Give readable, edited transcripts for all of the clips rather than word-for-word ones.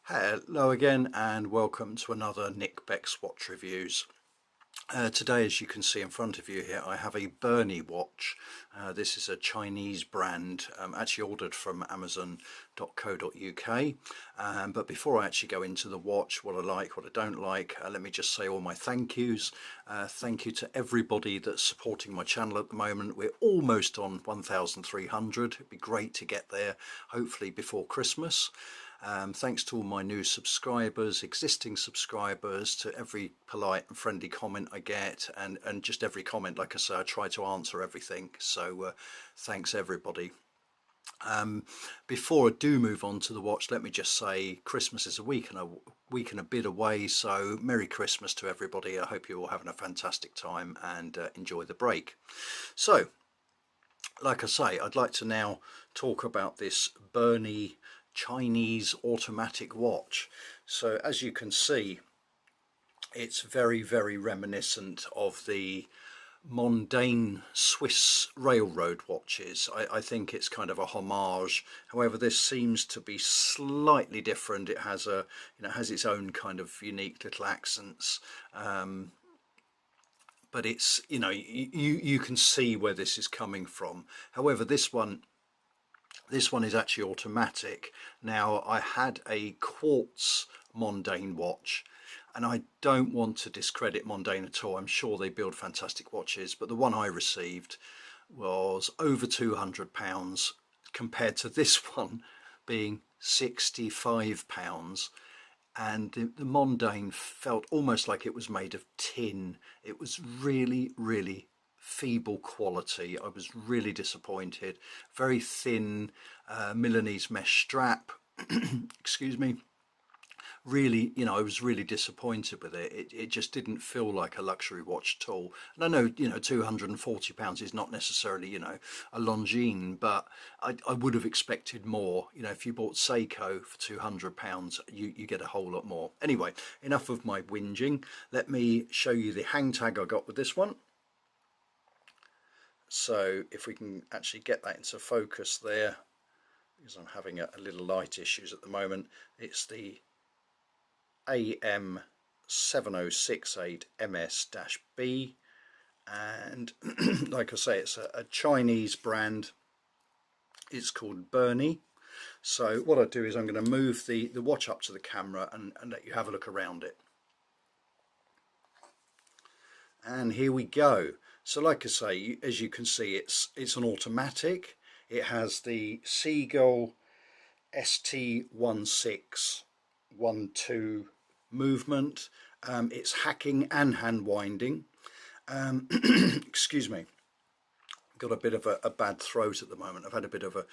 Hello again and welcome to another Nick Beck's Watch Reviews. Today, as you can see in front of you here, I have a BERNY watch. This is a Chinese brand, actually ordered from amazon.co.uk. But before I actually go into the watch, what I like, what I don't like, let me just say all my thank yous. Thank you to everybody that's supporting my channel at the moment. We're almost on 1,300. It'd be great to get there, hopefully before Christmas. Thanks to all my new subscribers, existing subscribers, to every polite and friendly comment I get, and just every comment. Like I say, I try to answer everything, so thanks everybody. Before I do move on to the watch, let me just say Christmas is a week and a bit away, so Merry Christmas to everybody. I hope you're all having a fantastic time and enjoy the break. So, like I say, I'd like to now talk about this BERNY Chinese automatic watch. So as you can see, it's very reminiscent of the mundane Swiss railroad watches. I think it's kind of a homage. However, this seems to be slightly different. It has has its own kind of unique little accents, but it's, you can see where this is coming from. However, this one is actually automatic. Now, I had a quartz Mondane watch, and I don't want to discredit Mondane at all. I'm sure they build fantastic watches, but the one I received was over £200 compared to this one being £65. And the Mondane felt almost like it was made of tin. It was really feeble quality. I was really disappointed. Very thin Milanese mesh strap. Excuse me. Really, I was really disappointed with it. It just didn't feel like a luxury watch at all. And I know, £240 is not necessarily, a Longines, but I would have expected more. If you bought Seiko for £200, you get a whole lot more. Anyway, enough of my whinging. Let me show you the hang tag I got with this one. So if we can actually get that into focus there, because I'm having a little light issues at the moment. It's the AM7068MS-B, and like I say, it's a Chinese brand. It's called BERNY. So what I do is I'm going to move the watch up to the camera and let you have a look around it. And here we go. So like I say, as you can see, it's an automatic. It has the Seagull ST1612 movement. It's hacking and hand winding. Excuse me. Got a bit of a bad throat at the moment. I've had a bit of a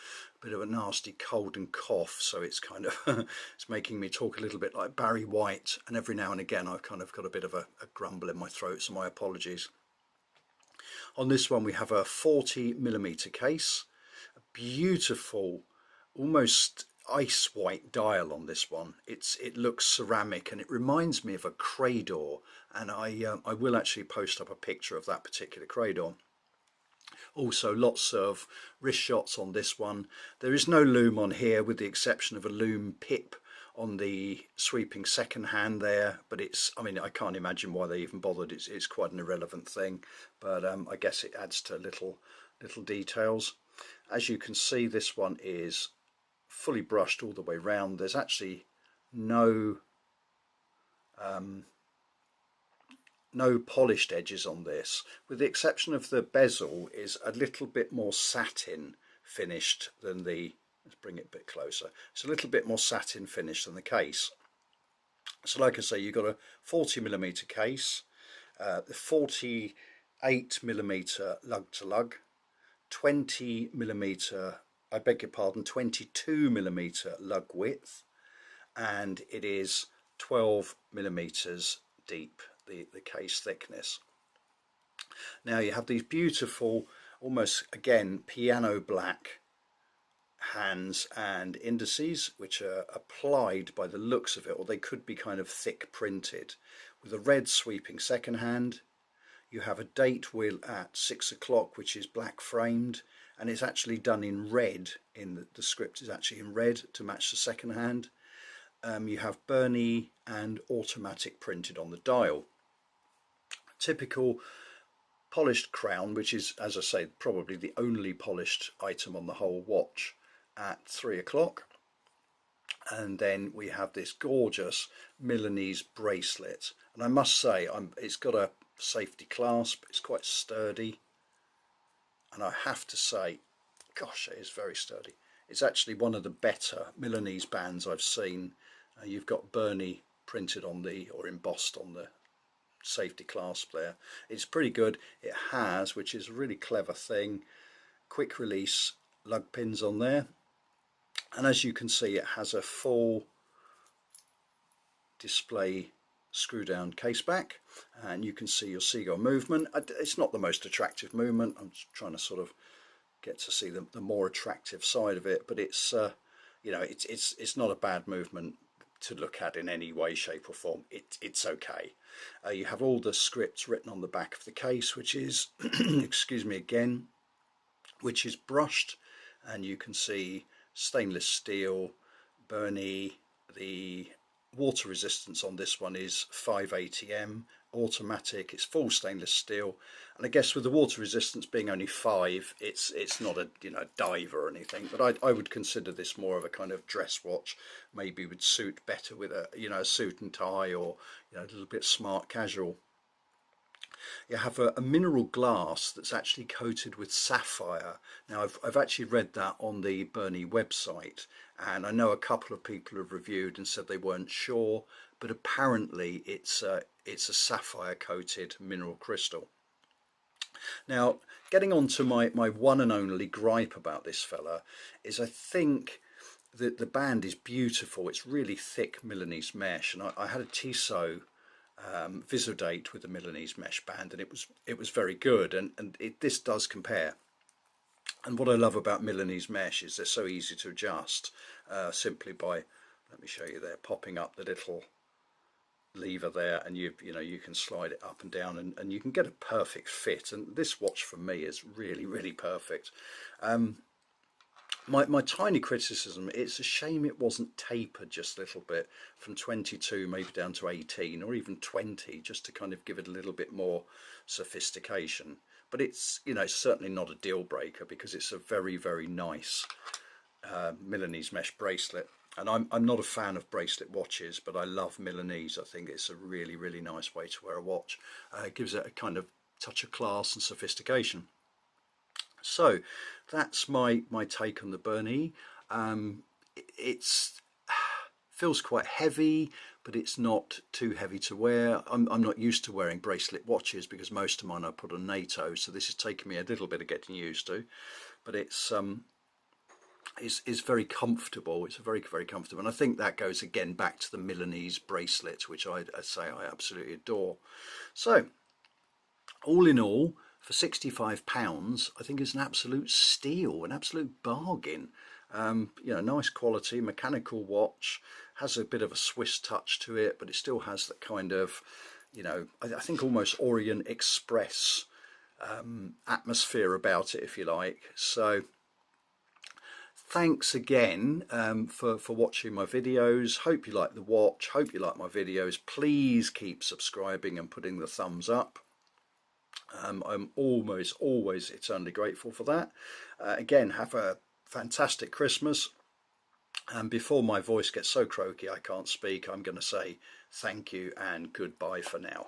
nasty cold and cough, so it's kind of it's making me talk a little bit like Barry White, and every now and again I've kind of got a bit of a grumble in my throat, so my apologies. On this one we have a 40mm case, a beautiful, almost ice white dial on this one. It looks ceramic and it reminds me of a Crador, and I will actually post up a picture of that particular Crador. Also lots of wrist shots on this one. There is no loom on here, with the exception of a loom pip on the sweeping second hand there, but I can't imagine why they even bothered. It's quite an irrelevant thing, but I guess it adds to little details. As you can see, this one is fully brushed all the way round. There's actually no polished edges on this, with the exception of the bezel is a little bit more satin finished than the, let's bring it a bit closer, it's a little bit more satin finished than the case. So like I say, you've got a 40mm case, the 48mm lug to lug, 20mm, I beg your pardon, 22mm lug width, and it is 12mm deep, the case thickness. Now you have these beautiful, almost again piano black hands and indices, which are applied by the looks of it, or they could be kind of thick printed, with a red sweeping second hand. You have a date wheel at 6 o'clock, which is black framed, and it's actually done in red. In the script is actually in red to match the second hand. you have BERNY and automatic printed on the dial. Typical polished crown, which is, as I say, probably the only polished item on the whole watch at 3 o'clock. And then we have this gorgeous Milanese bracelet, and I must say it's got a safety clasp, it's quite sturdy, and I have to say, gosh, it is very sturdy. It's actually one of the better Milanese bands I've seen. You've got BERNY printed on the, or embossed on the safety clasp there. It's pretty good. It has, which is a really clever thing, quick release lug pins on there, and as you can see, it has a full display screw down case back, and you can see your seagull movement. It's not the most attractive movement. I'm trying to sort of get to see the more attractive side of it, but it's you know, it's not a bad movement to look at in any way, shape or form. It's okay. You have all the scripts written on the back of the case, which is excuse me again, which is brushed, and you can see stainless steel, BERNY. The water resistance on this one is 580M, automatic, it's full stainless steel, and I guess with the water resistance being only 5, it's not a, you know, diver or anything, but I would consider this more of a kind of dress watch. Maybe would suit better with a, you know, a suit and tie, or, you know, a little bit smart casual. You have a mineral glass that's actually coated with sapphire. Now I've actually read that on the BERNY website, and I know a couple of people have reviewed and said they weren't sure, but apparently it's a sapphire coated mineral crystal. Now, getting on to my one and only gripe about this fella is, I think that the band is beautiful. It's really thick Milanese mesh, and I had a Tissot Visodate with the Milanese mesh band, and it was very good, and this does compare. And what I love about Milanese mesh is they're so easy to adjust, simply by, let me show you there, popping up the little lever there, and you know, you can slide it up and down, and you can get a perfect fit. And this watch for me is really perfect. My tiny criticism, it's a shame it wasn't tapered just a little bit from 22 maybe down to 18, or even 20, just to kind of give it a little bit more sophistication. But it's, you know, it's certainly not a deal breaker, because it's a very nice Milanese mesh bracelet. And I'm not a fan of bracelet watches, but I love Milanese. I think it's a really nice way to wear a watch. It gives it a kind of touch of class and sophistication. So that's my take on the BERNY. It's feels quite heavy, but it's not too heavy to wear. I'm not used to wearing bracelet watches, because most of mine I put on NATO, so this has taken me a little bit of getting used to. But it's very comfortable. It's very comfortable, and I think that goes again back to the Milanese bracelet, which I say I absolutely adore. So all in all, for £65, I think it's an absolute steal, an absolute bargain. You know, nice quality mechanical watch, has a bit of a Swiss touch to it, but it still has that kind of, you know, I think almost Orient Express atmosphere about it, if you like. So thanks again for watching my videos. Hope you like the watch, hope you like my videos. Please keep subscribing and putting the thumbs up. I'm always eternally grateful for that. Again, have a fantastic Christmas, and before my voice gets so croaky I can't speak, I'm going to say thank you and goodbye for now.